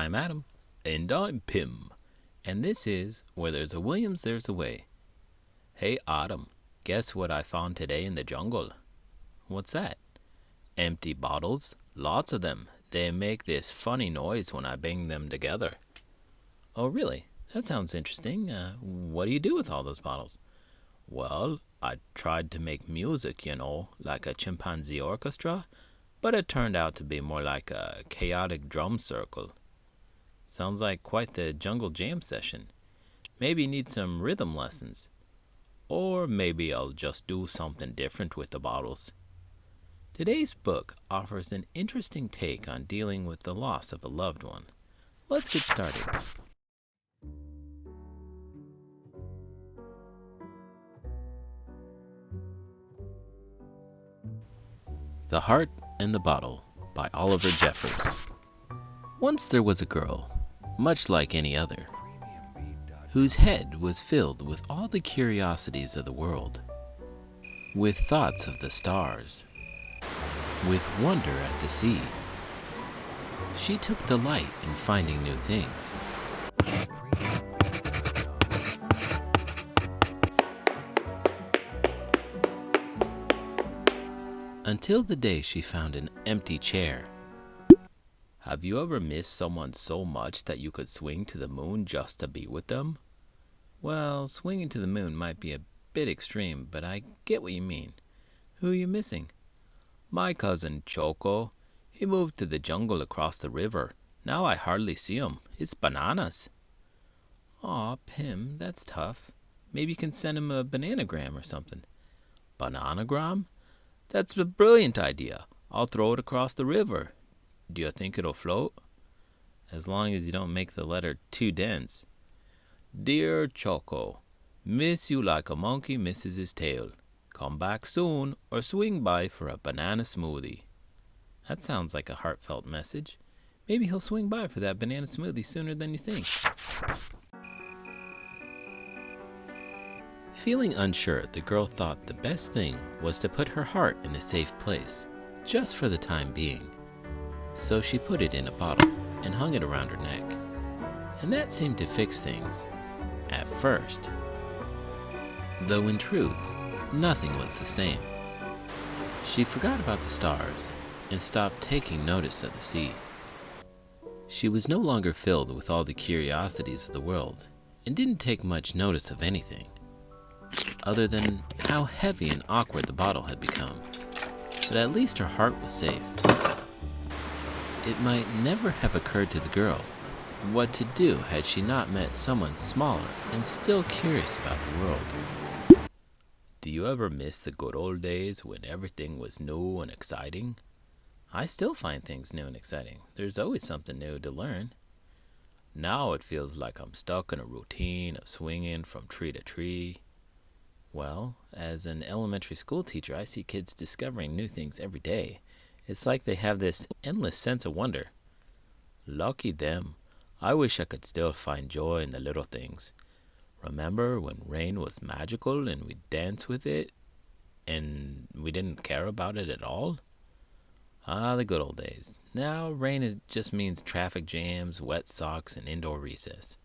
I'm Adam. And I'm Pim. And this is Where There's a Williams, There's a Way. Hey, Adam, guess what I found today in the jungle? What's that? Empty bottles. Lots of them. They make this funny noise when I bang them together. Oh, really? That sounds interesting. What do you do with all those bottles? Well, I tried to make music, like a chimpanzee orchestra, but it turned out to be more like a chaotic drum circle. Sounds like quite the jungle jam session. Maybe need some rhythm lessons. Or maybe I'll just do something different with the bottles. Today's book offers an interesting take on dealing with the loss of a loved one. Let's get started. The Heart and the Bottle by Oliver Jeffers. Once there was a girl, much like any other, whose head was filled with all the curiosities of the world, with thoughts of the stars, with wonder at the sea. She took delight in finding new things. Until the day she found an empty chair. Have you ever missed someone so much that you could swing to the moon just to be with them? Well, swinging to the moon might be a bit extreme, but I get what you mean. Who are you missing? My cousin Choco. He moved to the jungle across the river. Now I hardly see him. It's bananas. Aw, Pim, that's tough. Maybe you can send him a bananagram or something. Bananagram? That's a brilliant idea. I'll throw it across the river. Do you think it'll float? As long as you don't make the letter too dense. Dear Choco, miss you like a monkey misses his tail. Come back soon or swing by for a banana smoothie. That sounds like a heartfelt message. Maybe he'll swing by for that banana smoothie sooner than you think. Feeling unsure, the girl thought the best thing was to put her heart in a safe place, just for the time being. So she put it in a bottle and hung it around her neck. And that seemed to fix things, at first. Though in truth, nothing was the same. She forgot about the stars and stopped taking notice of the sea. She was no longer filled with all the curiosities of the world and didn't take much notice of anything, other than how heavy and awkward the bottle had become. But at least her heart was safe. It might never have occurred to the girl what to do had she not met someone smaller and still curious about the world. Do you ever miss the good old days when everything was new and exciting? I still find things new and exciting. There's always something new to learn. Now it feels like I'm stuck in a routine of swinging from tree to tree. Well, as an elementary school teacher, I see kids discovering new things every day. It's like they have this endless sense of wonder. Lucky them. I wish I could still find joy in the little things. Remember when rain was magical and we'd dance with it and we didn't care about it at all? Ah, the good old days. Now rain just means traffic jams, wet socks, and indoor recess.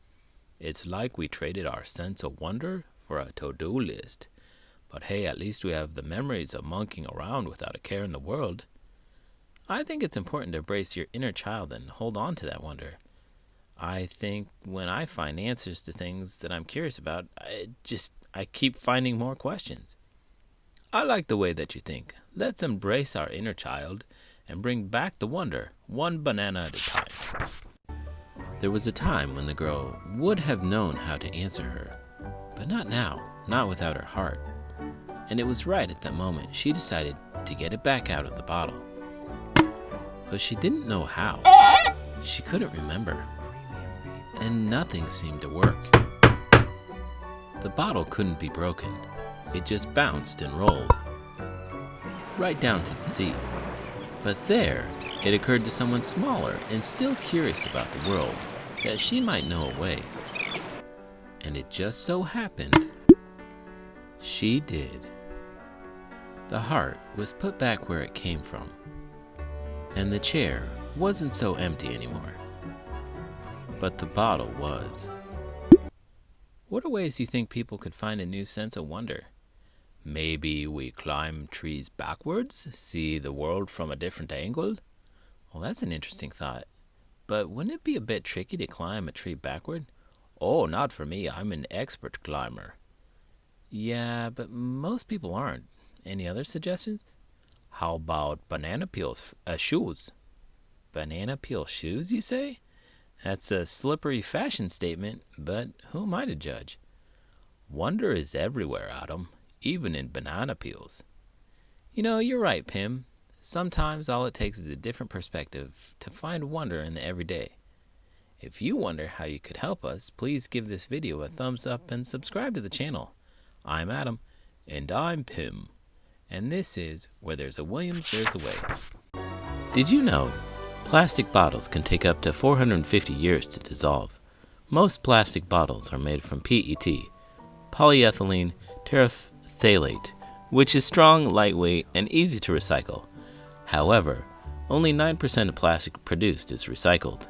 It's like we traded our sense of wonder for a to-do list. But hey, at least we have the memories of monkeying around without a care in the world. I think it's important to embrace your inner child and hold on to that wonder. I think when I find answers to things that I'm curious about, I keep finding more questions. I like the way that you think. Let's embrace our inner child and bring back the wonder, one banana at a time. There was a time when the girl would have known how to answer her, but not now, not without her heart. And it was right at that moment she decided to get it back out of the bottle. But she didn't know how. She couldn't remember. And nothing seemed to work. The bottle couldn't be broken. It just bounced and rolled right down to the sea. But there, it occurred to someone smaller and still curious about the world that she might know a way. And it just so happened she did. The heart was put back where it came from, and the chair wasn't so empty anymore. but the bottle was. What are ways you think people could find a new sense of wonder? Maybe we climb trees backwards, see the world from a different angle? Well, that's an interesting thought. But wouldn't it be a bit tricky to climb a tree backward? Oh, not for me. I'm an expert climber. Yeah, but most people aren't. Any other suggestions? How about banana peels shoes? Banana peel shoes, you say? That's a slippery fashion statement, but who am I to judge? Wonder is everywhere, Adam, even in banana peels. You know, you're right, Pim. Sometimes all it takes is a different perspective to find wonder in the everyday. If you wonder how you could help us, please give this video a thumbs up and subscribe to the channel. I'm Adam. And I'm Pim. And this is Where There's a Williams, There's a Way. Did you know plastic bottles can take up to 450 years to dissolve? Most plastic bottles are made from PET, polyethylene terephthalate, which is strong, lightweight, and easy to recycle. However, only 9% of plastic produced is recycled.